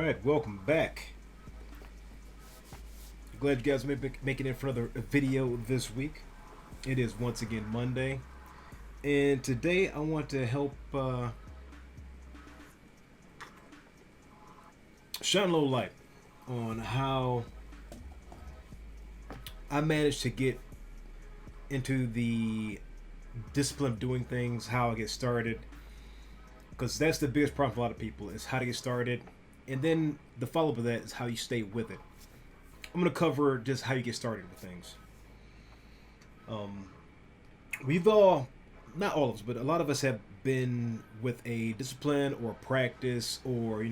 Alright, welcome back. Glad you guys are making it for another video this week. It is once again Monday, and today I want to help shine a little light on how I managed to get into the discipline of doing things, how I get started, because that's the biggest problem for a lot of people is how to get started, and then the follow-up of that is how you stay with it. I'm going to cover just how you get started with things. We've all, not all of us, but a lot of us have been with a discipline or practice or,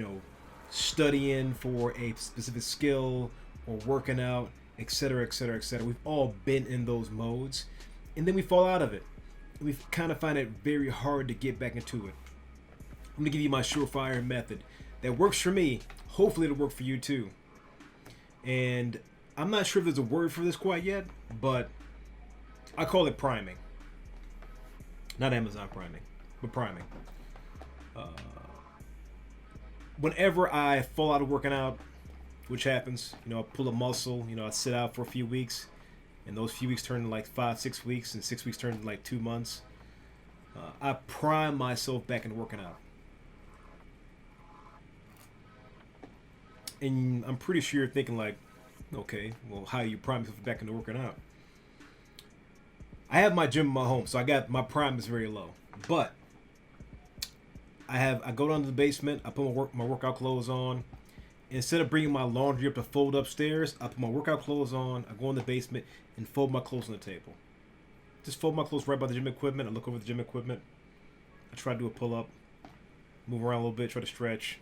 studying for a specific skill or working out, etc., etc., etc. We've all been in those modes, and then we fall out of it. We kind of find it very hard to get back into it. I'm going to give you my surefire method that works for me. Hopefully it'll work for you too. And I'm not sure if there's a word for this quite yet, but I call it priming. Not Amazon priming, but priming. Whenever I fall out of working out, which happens, I pull a muscle, I sit out for a few weeks, and those few weeks turn to like 5-6 weeks, and 6 weeks turn to like 2 months. I prime myself back into working out. And I'm pretty sure you're thinking like, okay, well, how do you prime yourself back into working out? I have my gym in my home, so I got my prime is very low. But I go down to the basement, I put my workout clothes on. Instead of bringing my laundry up to fold upstairs, I put my workout clothes on, I go in the basement and fold my clothes on the table. Just fold my clothes right by the gym equipment. I look over the gym equipment. I try to do a pull-up, move around a little bit, try to stretch.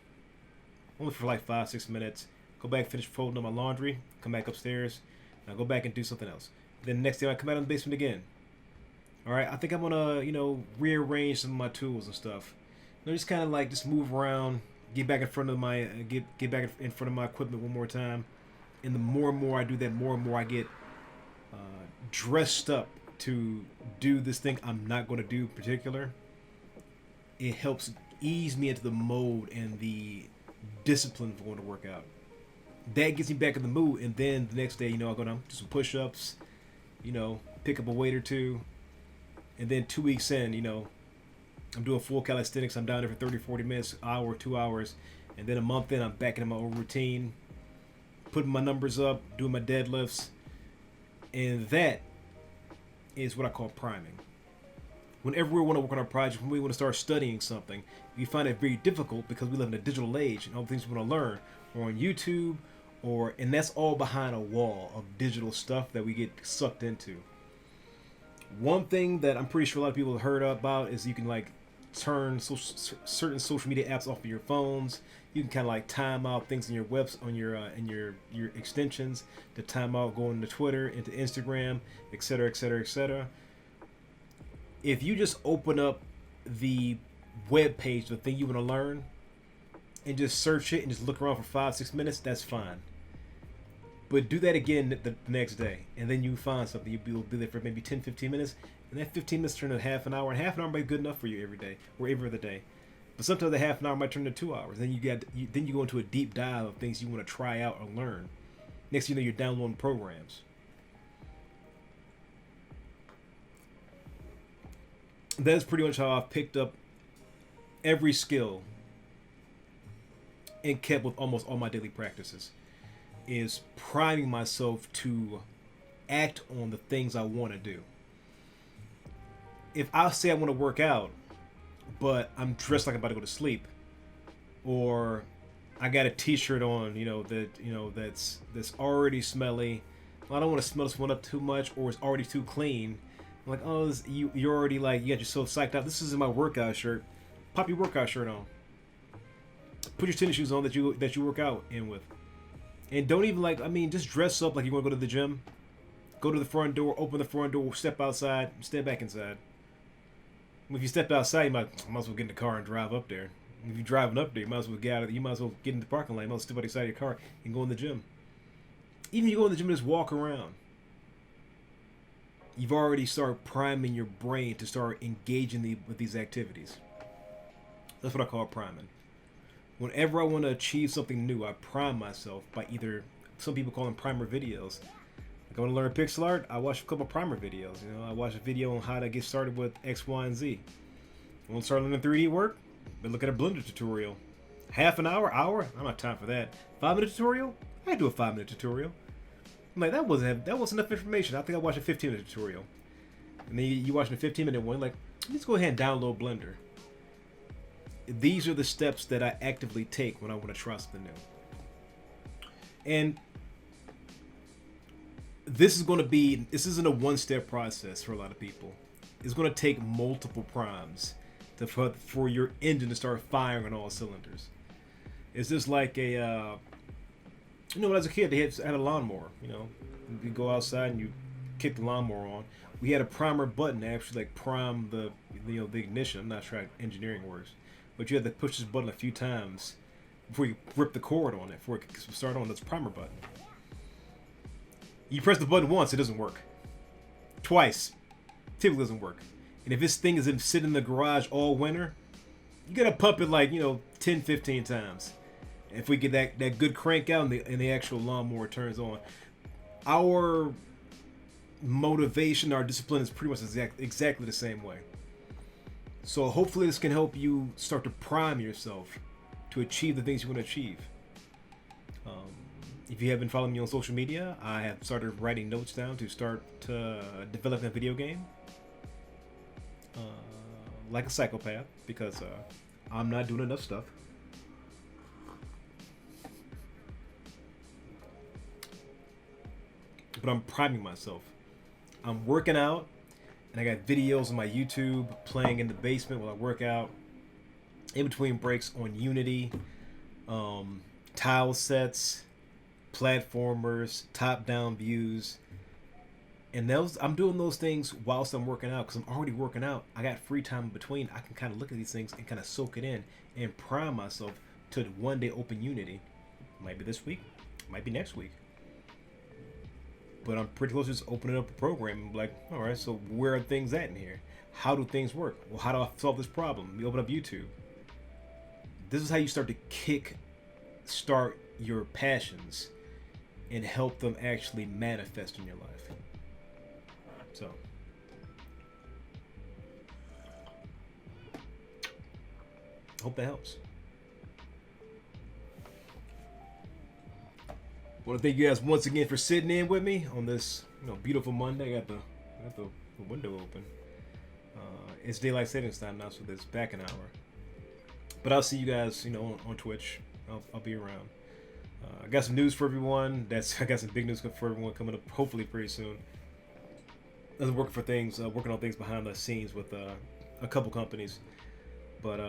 Only for like 5-6 minutes. Go back, finish folding up my laundry, come back upstairs, and I go back and do something else. Then the next day I come out in the basement again. Alright, I think I'm gonna, rearrange some of my tools and stuff. Just kind of like just move around, get back in front of my get back in front of my equipment one more time. And the more and more I do that, more and more I get dressed up to do this thing I'm not going to do in particular. It helps ease me into the mode and the discipline for going to work out. That gets me back in the mood, and then the next day, I go down, do some push-ups, pick up a weight or two, and then 2 weeks in, I'm doing full calisthenics. I'm down there for 30-40 minutes, hour, 2 hours, and then a month in, I'm back into my old routine, putting my numbers up, doing my deadlifts, and that is what I call priming. Whenever we want to work on our project, when we want to start studying something, we find it very difficult because we live in a digital age and all the things we want to learn are on YouTube, and that's all behind a wall of digital stuff that we get sucked into. One thing that I'm pretty sure a lot of people have heard about is you can turn certain social media apps off of your phones. You can kind of time out things in your your extensions to time out going to Twitter, into Instagram, etc., etc., etc. If you just open up the web page, the thing you want to learn, and just search it and just look around for 5-6 minutes, that's fine. But do that again the next day, and then you find something. You'll be there for maybe 10-15 minutes, and that 15 minutes turn to half an hour, and half an hour might be good enough for you every day or every other day. But sometimes the half an hour might turn to 2 hours. Then you go into a deep dive of things you want to try out or learn. Next thing you know, you're downloading programs. That's pretty much how I've picked up every skill and kept with almost all my daily practices, is priming myself to act on the things I want to do. If I say I want to work out, but I'm dressed like I'm about to go to sleep, or I got a t-shirt on, that's already smelly. Well, I don't want to smell this one up too much, or it's already too clean. I'm like, oh, you're already you got yourself psyched out. This isn't my workout shirt. Pop your workout shirt on. Put your tennis shoes on that you work out in with. And don't even just dress up like you want to go to the gym. Go to the front door, open the front door, step outside, step back inside. If you step outside, you might as well get in the car and drive up there. If you're driving up there, you might as well you might as well get in the parking lot, you might as well step outside your car and go in the gym. Even if you go in the gym and just walk around, you've already started priming your brain to start engaging with these activities. That's what I call priming. Whenever I want to achieve something new, I prime myself by either, some people call them primer videos. Like I want to learn pixel art, I watch a couple primer videos. You know, I watch a video on how to get started with X, Y, and Z. I want to start learning 3D work, but look at a Blender tutorial. Half an hour, hour? I don't have time for that. 5-minute tutorial? I can do a 5-minute tutorial. I'm like, that wasn't enough information. I think I watched a 15-minute tutorial. And then you watch a 15-minute one, like, let's go ahead and download Blender. These are the steps that I actively take when I want to try something new. And this isn't a one-step process for a lot of people. It's going to take multiple primes for your engine to start firing on all cylinders. It's just like a, when as a kid, they had a lawnmower. You know, you go outside and you kick the lawnmower on. We had a primer button to actually like prime the ignition. I'm not sure how engineering works, but you had to push this button a few times before you rip the cord on it, before it can start on this primer button. You press the button once, it doesn't work. Twice, typically doesn't work. And if this thing is sitting in the garage all winter, you gotta pump it like 10, 15 times. And if we get that good crank out and the actual lawnmower turns on, our motivation, our discipline is pretty much exactly the same way. So hopefully this can help you start to prime yourself to achieve the things you want to achieve. If you have been following me on social media, I have started writing notes down to start developing a video game. Like a psychopath, because I'm not doing enough stuff. But I'm priming myself. I'm working out, and I got videos on my YouTube playing in the basement while I work out. In between breaks on Unity, tile sets, platformers, top-down views. And I'm doing those things whilst I'm working out, because I'm already working out. I got free time in between. I can kind of look at these things and kind of soak it in and prime myself to one day open Unity. Might be this week, might be next week. But I'm pretty close to just opening up a program and be like, all right, so where are things at in here? How do things work? Well, how do I solve this problem? You open up YouTube. This is how you start to start your passions and help them actually manifest in your life. So, hope that helps. I want to thank you guys once again for sitting in with me on this beautiful Monday. I got the window open. It's daylight savings time now, so it's back an hour. But I'll see you guys on Twitch. I'll be around. I got some news for everyone. I got some big news for everyone coming up hopefully pretty soon. I'm working on things behind the scenes with a couple companies. But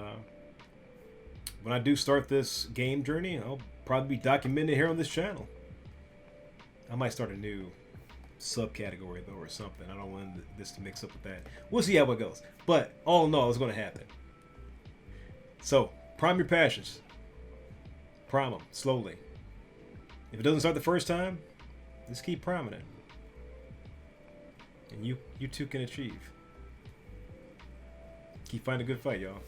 when I do start this game journey, I'll probably be documented here on this channel. I might start a new subcategory though or something. I don't want this to mix up with that. We'll see how it goes. But all in all, it's going to happen. So, prime your passions. Prime them slowly. If it doesn't start the first time, just keep priming it. And you too can achieve. Keep fighting a good fight, y'all.